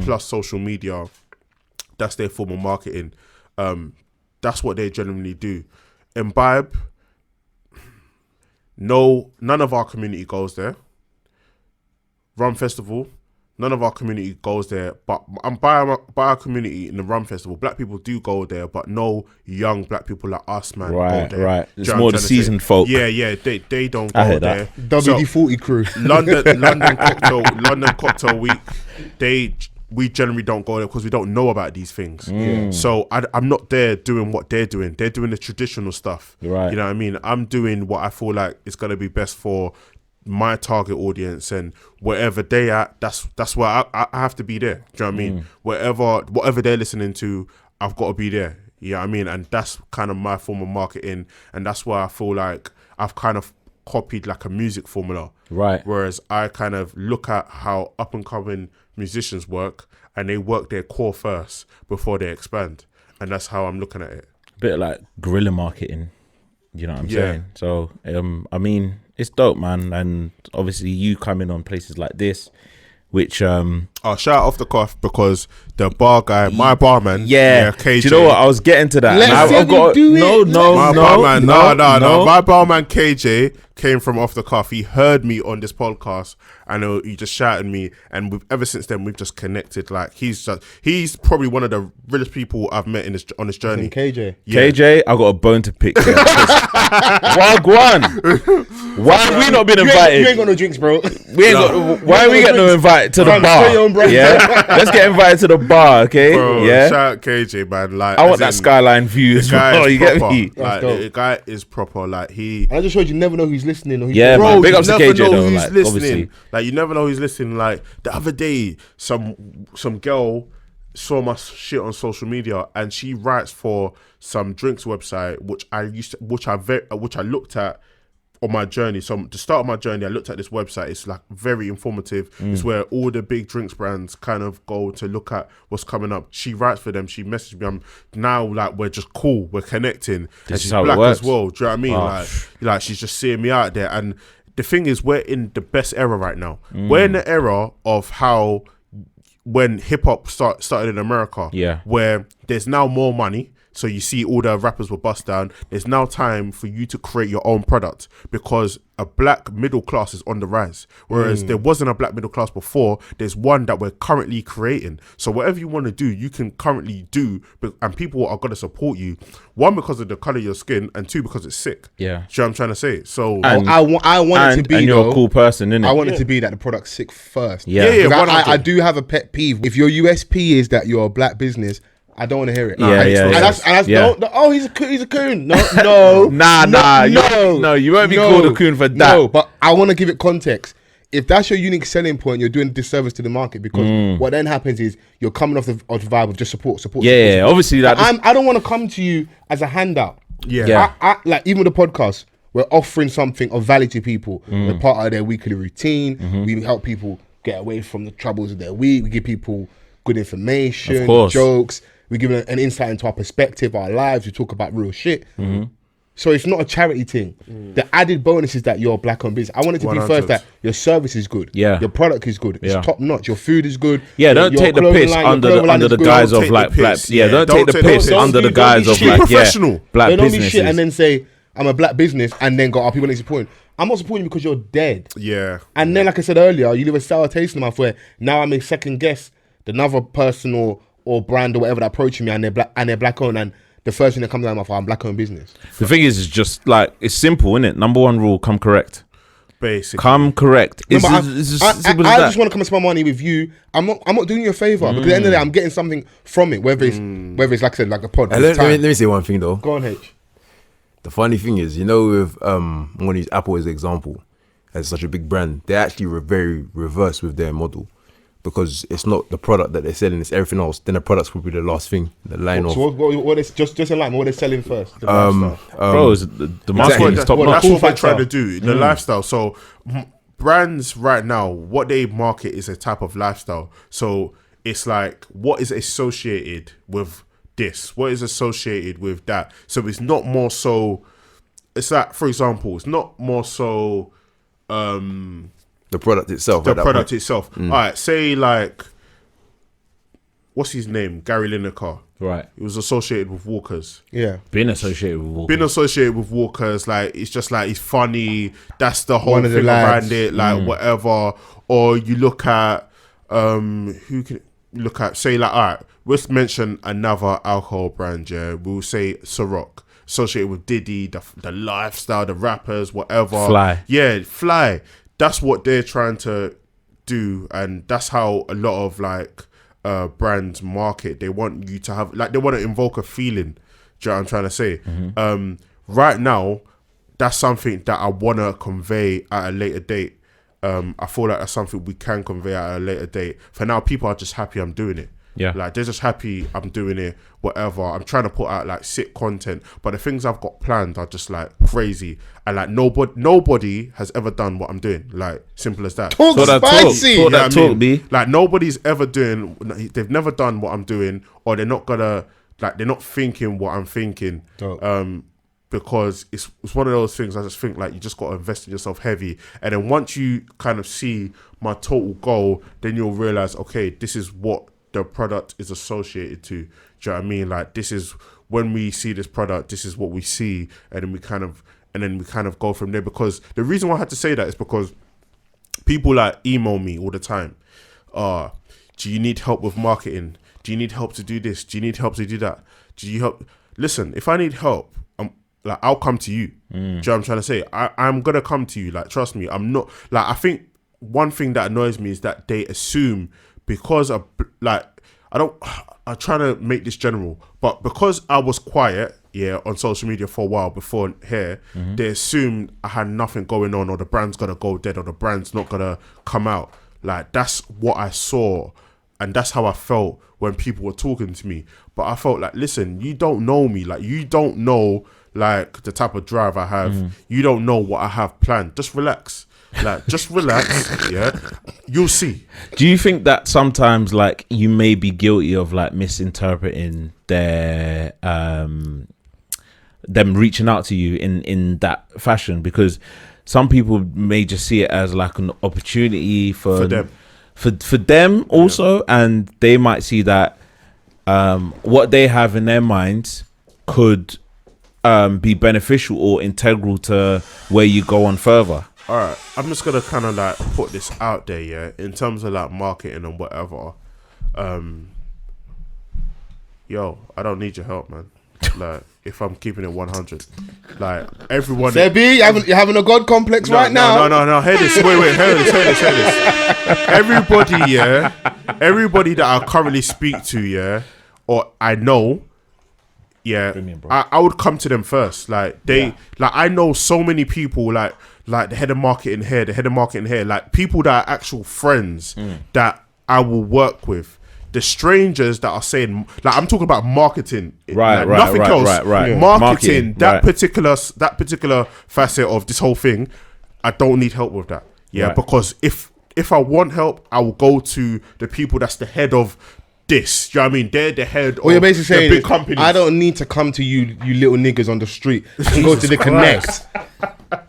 plus social media. That's their form of marketing. That's what they generally do. Imbibe, no, none of our community goes there. Rum Festival, none of our community goes there. But by our community in the Rum Festival, black people do go there, but no young black people like us, man. Right, go there. right. It's more the seasoned folk. Yeah, they don't go there. WD-40 crew. London Cocktail Week, we generally don't go there because we don't know about these things. So I'm not there doing what they're doing. They're doing the traditional stuff. Right. You know what I mean? I'm doing what I feel like is going to be best for my target audience, and wherever they at, that's where I have to be there. Do you know what I mean? Whatever they're listening to, I've got to be there. You know what I mean? And that's kind of my form of marketing, and that's why I feel like I've kind of copied like a music formula. Right. Whereas I kind of look at how up and coming musicians work, and they work their core first before they expand, and that's how I'm looking at it. A bit like guerrilla marketing, you know what I'm saying? So I mean, it's dope, man. And obviously you coming on places like this, which I'll shout off the cuff because the bar guy, my barman, KJ. Do you know what? I was getting to that. My barman KJ came from Off the Cuff. He heard me on this podcast, and he just shouted me, and ever since then we've just connected. Like he's probably one of the realest people I've met on this journey. KJ, I got a bone to pick. Wagwan. Why have we not been invited? You ain't got no drinks, bro. Why are we getting no invite to the bar? Yeah, let's get invited to the bar, okay? Bro, yeah, shout out KJ, man. Like, I want that skyline view as well. You get me? Like, the guy is proper. Like I just showed you never know who's listening. Or who's bro, man, big ups to KJ though. Who's like, listening. Obviously. Like you never know who's listening. Like the other day, some girl saw my shit on social media, and she writes for some drinks website, which I looked at on my journey. So to start my journey, I looked at this website. It's like very informative. It's where all the big drinks brands kind of go to look at what's coming up. She writes for them. She messaged me. I'm now like, we're just cool. We're connecting. And she's black as well. Do you know what I mean? Like she's just seeing me out there. And the thing is, we're in the best era right now. We're in the era of how when hip hop started in America, where there's now more money. So you see all the rappers were bust down. There's now time for you to create your own product because a black middle class is on the rise. Whereas there wasn't a black middle class before. There's one that we're currently creating. So whatever you want to do, you can currently do, and people are going to support you. One, because of the color of your skin, and two, because it's sick. Yeah. Do you know what I'm trying to say? So I want it to be, and you're a cool person, innit? I want it to be that the product's sick first. Yeah. I do have a pet peeve. If your USP is that you're a black business, I don't want to hear it. Oh, he's a coon. No. No, you won't be called a coon for that. No, but I want to give it context. If that's your unique selling point, you're doing a disservice to the market, because what then happens is you're coming off the vibe of just support. Yeah, obviously that. I don't want to come to you as a handout. Yeah. I like, even the podcast, we're offering something of value to people. We're part of their weekly routine. We help people get away from the troubles of their week. We give people good information, jokes. We give an insight into our perspective, our lives. We talk about real shit. So it's not a charity thing. The added bonus is that you're black owned business. I want it to 100. be first that your service is good. Yeah. Your product is good. It's top notch. Your food is good. Yeah, don't take the piss under the guise of like black. Yeah, don't take the piss under the guise of like professional black businesses. Don't be shit businesses. And then say I'm a black business and then go, people need to point. I'm not supporting you because you're dead. Yeah. And then, like I said earlier, you leave a sour taste in my mouth where now I may second guess another person or brand or whatever that approaching me and they're black owned, and the first thing that comes out of my mouth, I'm black owned business. The thing is just like, it's simple, isn't it? Number one rule: come correct. Basically, come correct. I just want to come and spend money with you. I'm not doing you a favor because at the end of the day, I'm getting something from it. Whether it's like I said, like a pod. Let me say one thing though. Go on, H. The funny thing is, with I'm gonna use Apple as an example, as such a big brand, they're actually very reverse with their model. Because it's not the product that they're selling, it's everything else. Then the product's probably the last thing, the line of. So what is just in line? What they're selling first? The bro, the marketing is top notch. That's what they're trying to do. The lifestyle. So brands right now, what they market is a type of lifestyle. So it's like, what is associated with this? What is associated with that? So it's not more so. It's like, for example, it's not more so. The product itself. The product itself. All right, say like what's his name? Gary Lineker. Right. He was associated with Walkers. Yeah. Been associated with Walker. Been associated with Walkers. Like, it's just like, he's funny. That's the whole One of the thing lads. around it. Like, whatever. Or you look at, who can look at, say, like, all right, let's mention another alcohol brand, yeah. We'll say Ciroc. Associated with Diddy, the lifestyle, the rappers, whatever. Fly. Yeah, Fly. That's what they're trying to do. And that's how a lot of, like, brands market. They want you to have, like, they want to invoke a feeling. Do you know what I'm trying to say? Right now, that's something that I want to convey at a later date. I feel like that's something we can convey at a later date. For now, people are just happy I'm doing it. Yeah. Like, they're just happy I'm doing it, whatever. I'm trying to put out, like, sick content, but the things I've got planned are just, like, crazy. And, like, nobody has ever done what I'm doing. Like, simple as that. Talk spicy. Talk that talk, B. Like, nobody's ever doing, they've never done what I'm doing, or they're not gonna, like, they're not thinking what I'm thinking. Dope. Because it's one of those things. I just think, like, you just got to invest in yourself heavy, and then once you kind of see my total goal, then you'll realize, okay, this is what the product is associated to. Do you know what I mean? Like, this is when we see this product, this is what we see, and then we kind of go from there. Because the reason why I had to say that is because people, like, email me all the time. Do you need help with marketing? Do you need help to do this? Do you need help to do that? Do you help? Listen, if I need help, like, I'll come to you. Do you know what I'm trying to say? I'm gonna come to you. Like, trust me. I'm not, like, I think one thing that annoys me is that they assume, because of, like, I'm trying to make this general, but because I was quiet, yeah, on social media for a while before here, they assumed I had nothing going on, or the brand's gonna go dead, or the brand's not gonna come out. Like, that's what I saw, and that's how I felt when people were talking to me. But I felt like, listen, you don't know me. Like, you don't know, like, the type of drive I have. You don't know what I have planned. Just relax. Like, just relax. Yeah, you'll see. Do you think that sometimes, like, you may be guilty of, like, misinterpreting their them reaching out to you in that fashion? Because some people may just see it as, like, an opportunity for them also, and they might see that what they have in their minds could be beneficial or integral to where you go on further. All right, I'm just gonna kind of, like, put this out there, yeah, in terms of, like, marketing and whatever. Yo, I don't need your help, man. Like, if I'm keeping it 100, like, everyone. Sebby, you're having a god complex right now. No. Hear this. Wait. Hear this. Everybody that I currently speak to, yeah, or I know, yeah, I would come to them first. Like, like, I know so many people, like the head of marketing here, like, people that are actual friends that I will work with. The strangers that are saying, like, I'm talking about marketing, nothing else. Marketing, that particular facet of this whole thing, I don't need help with that. Yeah, because if I want help, I will go to the people that's the head of this. Do you know what I mean? They're the head of you're basically saying, the big companies. I don't need to come to you little niggas on the street. I can go to the Connect.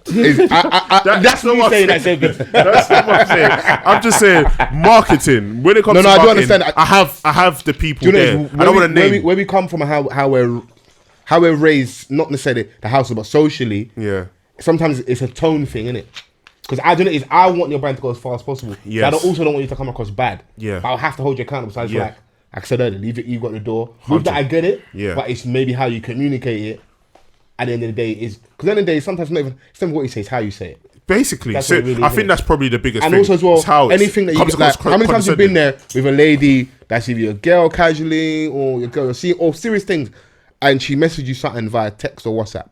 That's not what I'm saying. That's not what I'm saying. I'm just saying, marketing. When it comes to marketing, I do understand. I have the people there. I don't want to name where we come from, how we're raised. Not necessarily the household, but socially. Yeah. Sometimes it's a tone thing, isn't it? Because I want your brand to go as far as possible. Yes. I also don't want you to come across bad. Yeah. But I'll have to hold you accountable. So I like I said earlier, leave it. You got the door. With that, I get it. Yeah. But it's maybe how you communicate it. At the end of the day, because at the end of the day, sometimes not even what you say, it's how you say it. Basically, so really I think that's probably the biggest and thing. Also as well, anything that you get, like, how many times you've been there with a lady that's either your girl casually or your girl or serious things, and she messaged you something via text or WhatsApp.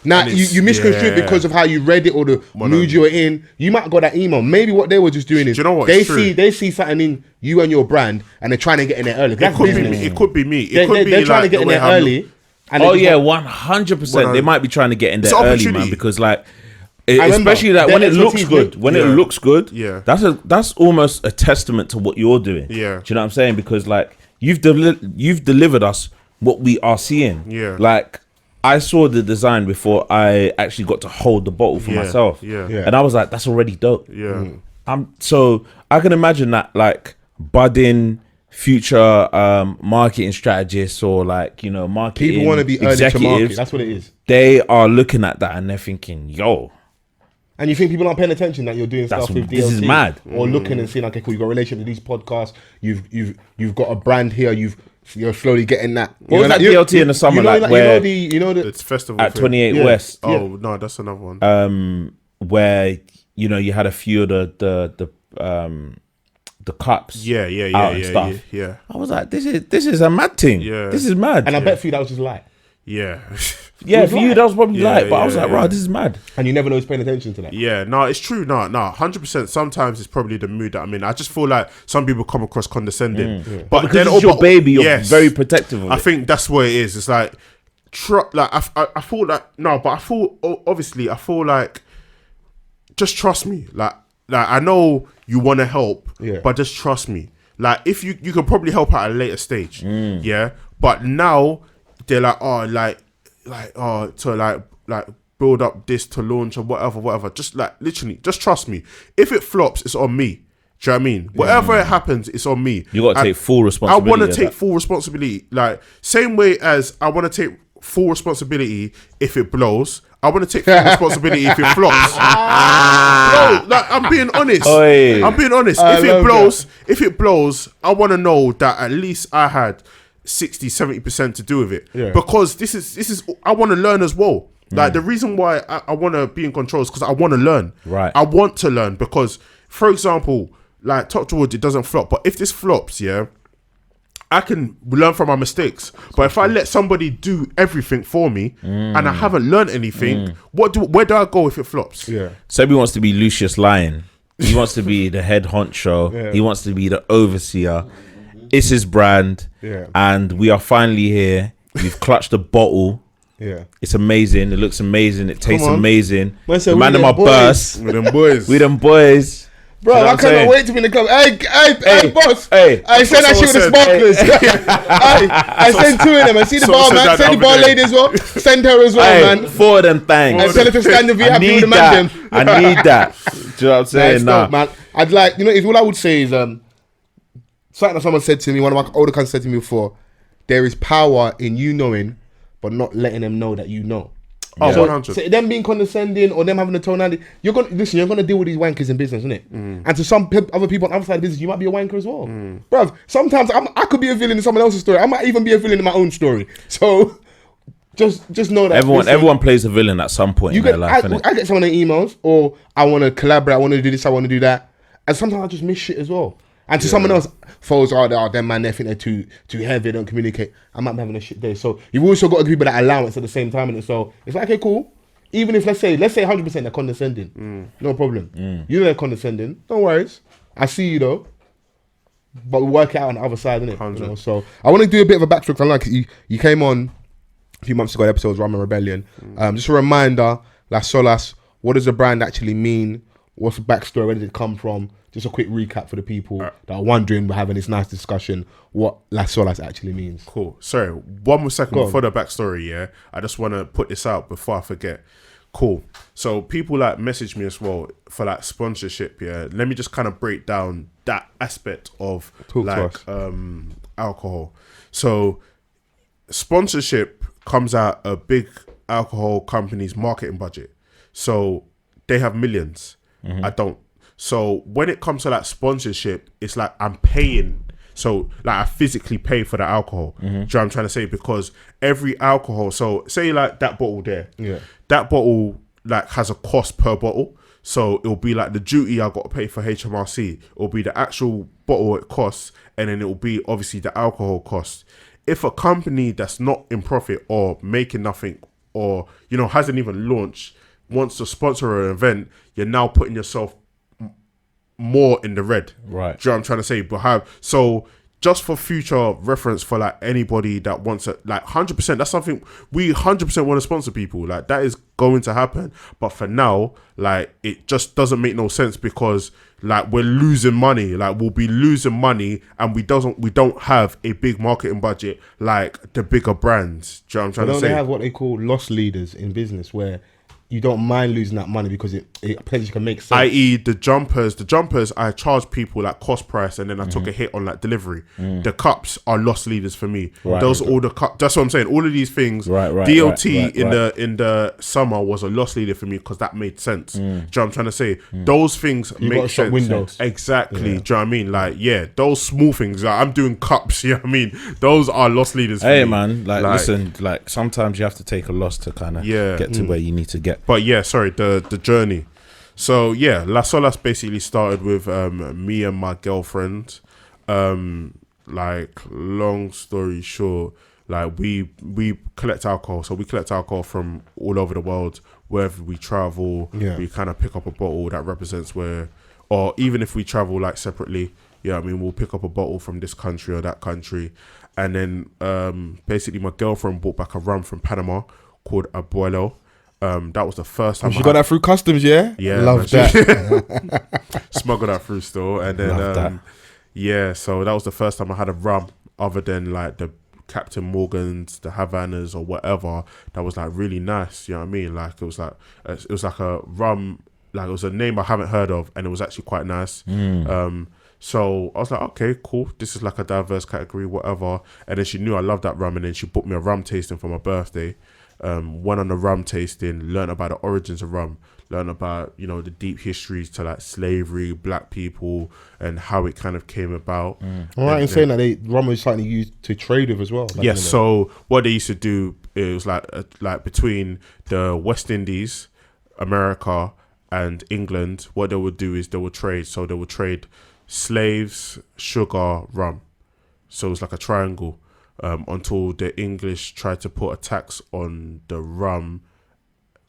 Now you misconstrued it because of how you read it or the mood you were in. You might have got that email. Maybe what they were just doing is, you know what, they see something in you and your brand, and they're trying to get in there early. It could be me. They're trying to get in there early. And 100%. They might be trying to get in there early, man, because, like, especially like when it looks good. When it looks good, that's almost a testament to what you're doing. Yeah, do you know what I'm saying? Because, like, you've delivered us what we are seeing. Yeah, like, I saw the design before I actually got to hold the bottle for myself. Yeah, and I was like, that's already dope. Yeah, so I can imagine that, like, budding future marketing strategists or like, you know, marketing People want to be early to market. executives, That's what it is. they are looking at that and they're thinking, yo, And you think people aren't paying attention that you're doing stuff with DLT? this is mad. Or looking and seeing, okay, cool, you've got a relation to these podcasts. You've got a brand here. You're slowly getting that. What was that DLT in the summer, you know the It's festival at thing. 28 Yeah. West, Oh no, that's another one. where, you know, you had a few of the cups. Yeah, out and stuff. yeah. I was like, this is a mad thing. Yeah. This is mad. And I bet for you that was just light. Yeah. yeah, was for you light. that was probably Yeah, light, but I was yeah, like, yeah. wow, this is mad. And you never know who's paying attention to that. Yeah, no, it's true. No, 100%. Sometimes it's probably the mood that I'm in. I just feel like some people come across condescending. But Because it's your baby, you're yes. very protective of I it. think that's what it is. It's like, I feel like, no, but I feel, obviously, I feel like, just trust me. Like I know you want to help, but just trust me. Like, if you can probably help at a later stage. Yeah. But now they're like, to build up this to launch or whatever. Just like, literally, just trust me. If it flops, it's on me. Do you know what I mean? Whatever it happens, it's on me. You got to take full I responsibility. want to of take that. full responsibility. Like, same way as I want to take full responsibility if it blows. I want to take full responsibility if it flops. No, like, I'm being honest. Oi. I'm being honest. If it blows, I want to know that at least I had 60-70% to do with it. Yeah. Because this is I want to learn as well. Like, the reason why I want to be in control is because I want to learn. Right. I want to learn because, for example, like, top to wood, it doesn't flop. But if this flops, yeah, I can learn from my mistakes. But if I let somebody do everything for me and I haven't learned anything, where do I go if it flops? Yeah. Sebby wants to be Lucius Lyon. He wants to be the head honcho. Yeah. He wants to be the overseer. It's his brand. Yeah. And we are finally here. We've clutched a bottle. Yeah. It's amazing. It looks amazing. It tastes on. amazing. Man said The we man in them my boys. burst. With them boys. We them boys. Bro, You know I what I'm cannot saying? wait to be in the club. Hey, boss. Hey. I send that shit with the Someone sparklers. I send two of them. I see the Someone bar said man. that Send the the bar other day. lady as well. Send her as well, Hey, man. four of them things. And tell her to stand the I VIP with need the man. that. them. I need that. Do you know what I'm saying? Nah, man. I'd like, if all I would say is something that someone said to me, one of my older cunts said to me before, there is power in you knowing, but not letting them know that you know. Oh, So, 100. so them being condescending or them having a tonality, you're gonna deal with these wankers in business, isn't it? And to some other people on the other side of business, you might be a wanker as well, bruv. Sometimes I could be a villain in someone else's story. I might even be a villain in my own story. So just know that Everyone plays a villain at some point in their life, innit? I get some of the emails, or I want to collaborate, I want to do this, I want to do that, and sometimes I just miss shit as well. And to someone else, Fols, them man, they think they're too heavy, they don't communicate. I might be having a shit day. So you've also got to give people that allowance at the same time. And so it's like, okay, cool. Even if, let's say 100% they're condescending, no problem. You know they're condescending, no worries. I see you though. But we work it out on the other side, innit? You know? So I want to do a bit of a backstory. I like you came on a few months ago, episodes Ramen Rebellion. Just a reminder, Las Olas, what does the brand actually mean? What's the backstory? Where did it come from? Just a quick recap for the people that are wondering, we're having this nice discussion, what Las Olas actually means. Cool. Sorry, one more second Go on. before the backstory, yeah? I just want to put this out before I forget. Cool. So people like message me as well for like sponsorship, yeah? Let me just kind of break down that aspect of Talk to like us. alcohol. So sponsorship comes out a big alcohol company's marketing budget. So they have millions. I don't. So when it comes to like sponsorship, it's like I'm paying. So like I physically pay for the alcohol. Do you know what I'm trying to say? Because every alcohol, so say like that bottle there, that bottle like has a cost per bottle. So it'll be like the duty I got to pay for HMRC. It'll be the actual bottle it costs, and then it'll be obviously the alcohol cost. If a company that's not in profit or making nothing, or hasn't even launched, wants to sponsor an event, you're now putting yourself more in the red. Right. Do you know what I'm trying to say? But so just for future reference for like anybody that wants it, like 100%, that's something we 100% want to sponsor people. Like that is going to happen. But for now, like it just doesn't make no sense because like we're losing money. Like we'll be losing money and we don't have a big marketing budget like the bigger brands. Do you know what I'm trying to say? They have what they call loss leaders in business where you don't mind losing that money because it potentially can make sense. I.e. the jumpers I charge people like cost price, and then I took a hit on like delivery. The cups are loss leaders for me. Those all the cups. That's what I'm saying. All of these things. DOT in the summer was a loss leader for me because that made sense. Do you know what I'm trying to say? Those things make sense. Windows. Exactly. Do you know what I mean? Like, yeah, those small things. Like, I'm doing cups. You know what I mean? Those are loss leaders for me. Hey man, like listen, like sometimes you have to take a loss to kind of get to where you need to get. But yeah, sorry, the journey. So yeah, Las Olas basically started with me and my girlfriend. Like, long story short, like we collect alcohol. So we collect alcohol from all over the world. Wherever we travel, we kind of pick up a bottle that represents where, or even if we travel like separately, I mean, we'll pick up a bottle from this country or that country. And then basically my girlfriend brought back a rum from Panama called Abuelo. That was the first time you got that through customs, yeah? Yeah. Love that. Smuggled that through still. And then, so that was the first time I had a rum other than like the Captain Morgan's, the Havanas or whatever. That was like really nice, you know what I mean? Like it was like a rum, like it was a name I haven't heard of, and it was actually quite nice. So I was like, okay, cool. This is like a diverse category, whatever. And then she knew I loved that rum, and then she booked me a rum tasting for my birthday. Went on the rum tasting, learned about the origins of rum, learned about, you know, the deep histories to like slavery, black people, and how it kind of came about. All right, and saying that rum was something used to trade with as well. Yes, so what they used to do is like between the West Indies, America, and England, what they would do is they would trade. So they would trade slaves, sugar, rum. So it was like a triangle. Until the English tried to put a tax on the rum,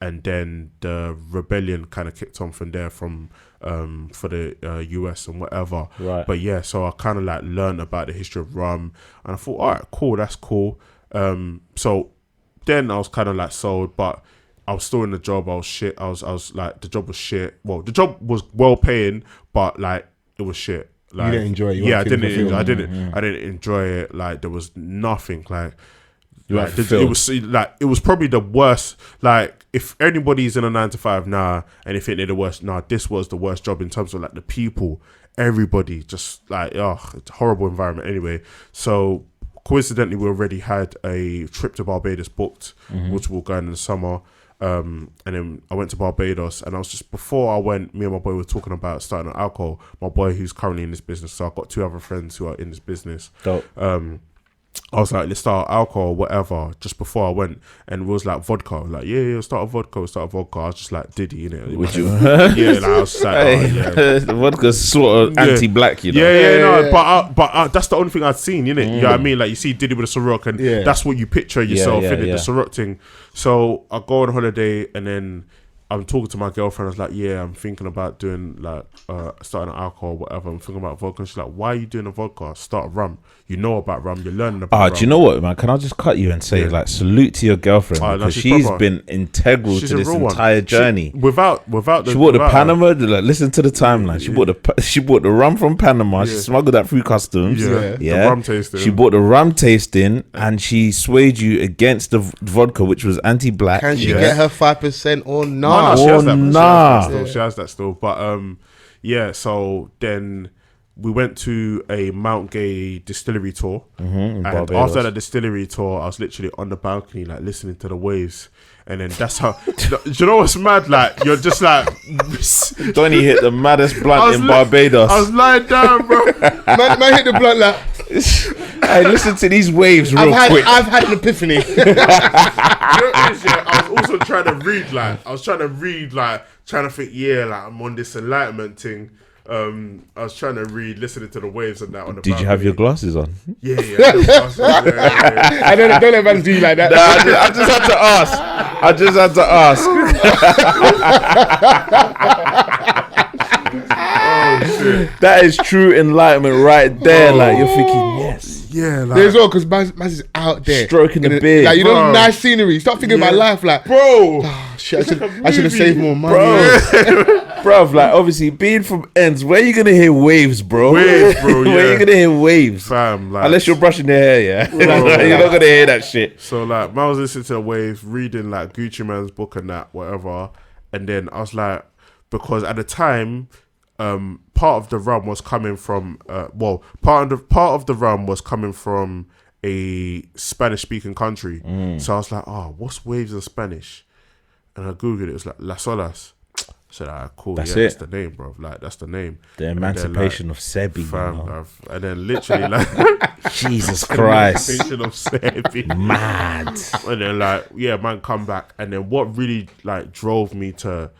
and then the rebellion kind of kicked on from there for the US and whatever. Right. But yeah, so I kind of like learned about the history of rum, and I thought, all right, cool, that's cool. So then I was kind of like sold, but I was still in the job. I was shit. I was like, the job was shit. Well, the job was well paying, but like it was shit. Like, you didn't enjoy it. I didn't enjoy it. Like there was nothing. It was probably the worst. Like if anybody's in a 9 to 5 now and they think they're the worst, this was the worst job in terms of like the people, everybody, just like it's a horrible environment. Anyway, so coincidentally we already had a trip to Barbados booked, which we'll go in the summer. And then I went to Barbados, and I was just, before I went, me and my boy were talking about starting an alcohol. My boy who's currently in this business, so I've got 2 other friends who are in this business. Dope. I was like, let's start alcohol, whatever, just before I went. And it was like vodka. Like, yeah, start a vodka. I was just like Diddy, innit? Would you? Yeah, like, I was like, the vodka's sort of anti-black, you know? Yeah. But that's the only thing I'd seen, innit? You know what I mean? Like, you see Diddy with a Ciroc, and that's what you picture yourself, innit? The Ciroc thing. So I go on holiday, and then I'm talking to my girlfriend. I was like, yeah, I'm thinking about doing like starting an alcohol or whatever. I'm thinking about vodka. And she's like, why are you doing a vodka? Start a rum. You know about rum. You're learning about rum. Do you know what, man? Can I just cut you and say, like, salute to your girlfriend, because she's been integral to this entire journey. She bought the Panama. Like, listen to the timeline. She bought the rum from Panama. She smuggled that through customs. The rum tasting. She bought the rum tasting, and she swayed you against the vodka, which was anti-black. Can she get her 5% or not? She has that still. But so then we went to a Mount Gay distillery tour, and after the distillery tour, I was literally on the balcony, like listening to the waves. And then that's how. Do you know what's mad? Like, you're just like. Donnie hit the maddest blunt in Barbados. I was lying down, bro. man hit the blunt like. Hey, listen to these waves quick. I've had an epiphany. You know what it is, I was also trying to read, trying to think, like, I'm on this enlightenment thing. I was trying to read, listening to the waves and that on the Did you have your glasses on? Yeah. I don't let man do you like that. Nah, I just had to ask. Oh, shit. That is true enlightenment right there. Like, you're thinking, yes. Yeah, like, there's all, because man is out there stroking the beard. Like, you know, nice scenery. Start thinking about life, like, bro. Oh, shit, I should have saved more money. Bro. Bruv, like obviously being from ends, where you gonna hear waves, bro? Waves, bro, Where yeah. you gonna hear waves? Fam, like, Unless you're brushing your hair, yeah. You're not gonna hear that shit. so like, man was listening to Waves, reading like Gucci Man's book and that, whatever. And then I was like, because at the time, part of the run was coming from, part of the run was coming from a Spanish-speaking country. So I was like, what's waves in Spanish? And I googled it. It was like Las Olas. I said, cool. That's yeah, it. That's the name, bro. Like, that's the name. The emancipation of Sebby. Fam, You know? bruv. And then literally like Jesus Christ. emancipation of Sebby. Mad. And then like, yeah, man, come back. And then what really like drove me to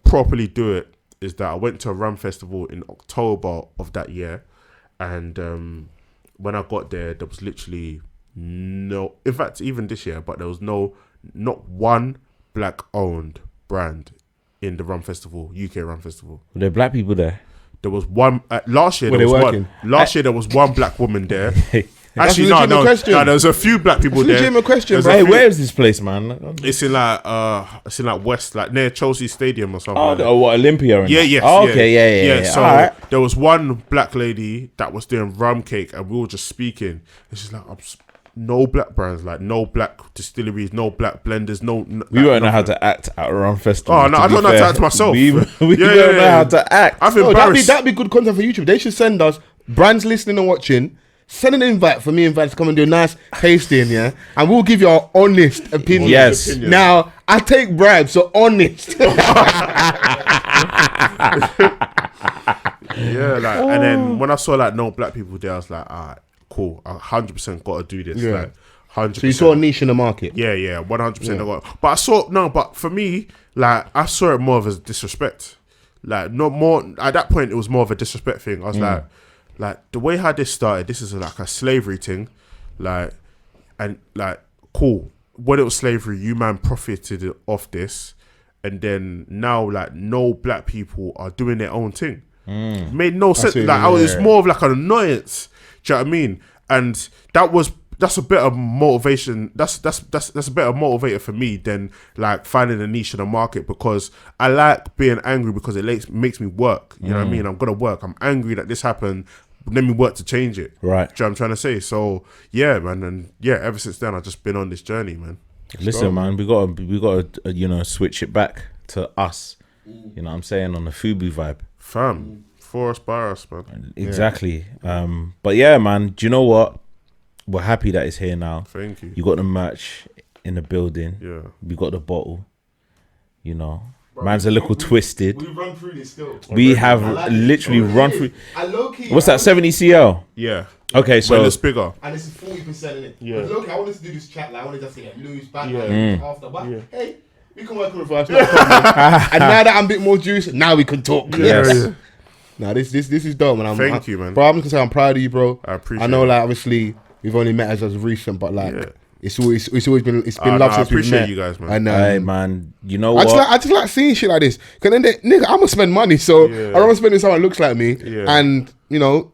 properly do it is that I went to a rum festival in October of that year, and when I got there was literally no, in fact even this year, but there was not one black owned brand in the rum festival, UK rum festival. Were there black people there? There was one last year. Were There they was working? one. Last year there was one black woman there. That's Actually, a legitimate question. no. There was a few black people It's a there. legitimate question, There's bro. a Hey, few- where is this place, man? It's in like West, like near Chelsea Stadium or something. Oh, like that. what, Olympia? And Yeah, that? yes. Oh, okay, yeah. So All right. there was one black lady that was doing rum cake, and we were just speaking. And she's like, no black brands, like no black distilleries, no black blenders, no. We won't know how to act at a rum festival. Oh, no, to I be don't know how to fair. act myself. We Yeah, don't yeah, know how to act. I've Oh, embarrassed. that'd be good content for YouTube. They should send us brands listening and watching. Send an invite for me and Vance to come and do a nice tasting, yeah, and we'll give you our honest opinion. Yes. Now I take bribes, so honest. Yeah, like, and then when I saw like no black people there, I was like, alright, cool, 100% got to do this. Yeah. Like, 100%. So you saw a niche in the market. Yeah, 100%. But I saw but for me, like I saw it more of as disrespect. Like not more at that point, it was more of a disrespect thing. I was like the way how this started, this is like a slavery thing, like, and like cool. When it was slavery, you man profited off this, and then now like no black people are doing their own thing. Made no sense. what you Like mean, it's yeah. more of like an annoyance. Do you know what I mean? And that's a bit of motivation. That's a better motivator for me than like finding a niche in the market, because I like being angry because it makes me work. You know what I mean? I'm gonna work. I'm angry that this happened. Let me work to change it. Right. Do you know what I'm trying to say? So yeah, man, and yeah, ever since then I've just been on this journey, man. Listen, man, we got to switch it back to us. You know what I'm saying, on the Fubu vibe. Fam, for us by us, man. Exactly. But yeah, man, do you know what? We're happy that it's here now. Thank you. You got the merch in the building. Yeah. We got the bottle. You know, man's a little twisted. We run through this still. We have literally run through. I low-key, What's that? 70 CL. Yeah. Okay, When so it's bigger. And this is 40% in it. Yeah. But look, I wanted to do this chat. Like, I wanted just to get loose back Yeah. after. But hey, we can work on it first. And now that I'm a bit more juice, now we can talk. Yes. Nah, this is dope, man. Thank you, man. Bro, I'm just gonna say I'm proud of you, bro. I appreciate I know, it. like, obviously we've only met as recent, but like, Yeah. it's always been Nah, love I since we've appreciate met. you guys, man. And, hey, man, you know I what? just like seeing shit like this. Cause then, nigga, I'm gonna spend money, so Yeah. I don't want to spend it on someone that looks like me. Yeah. And you know,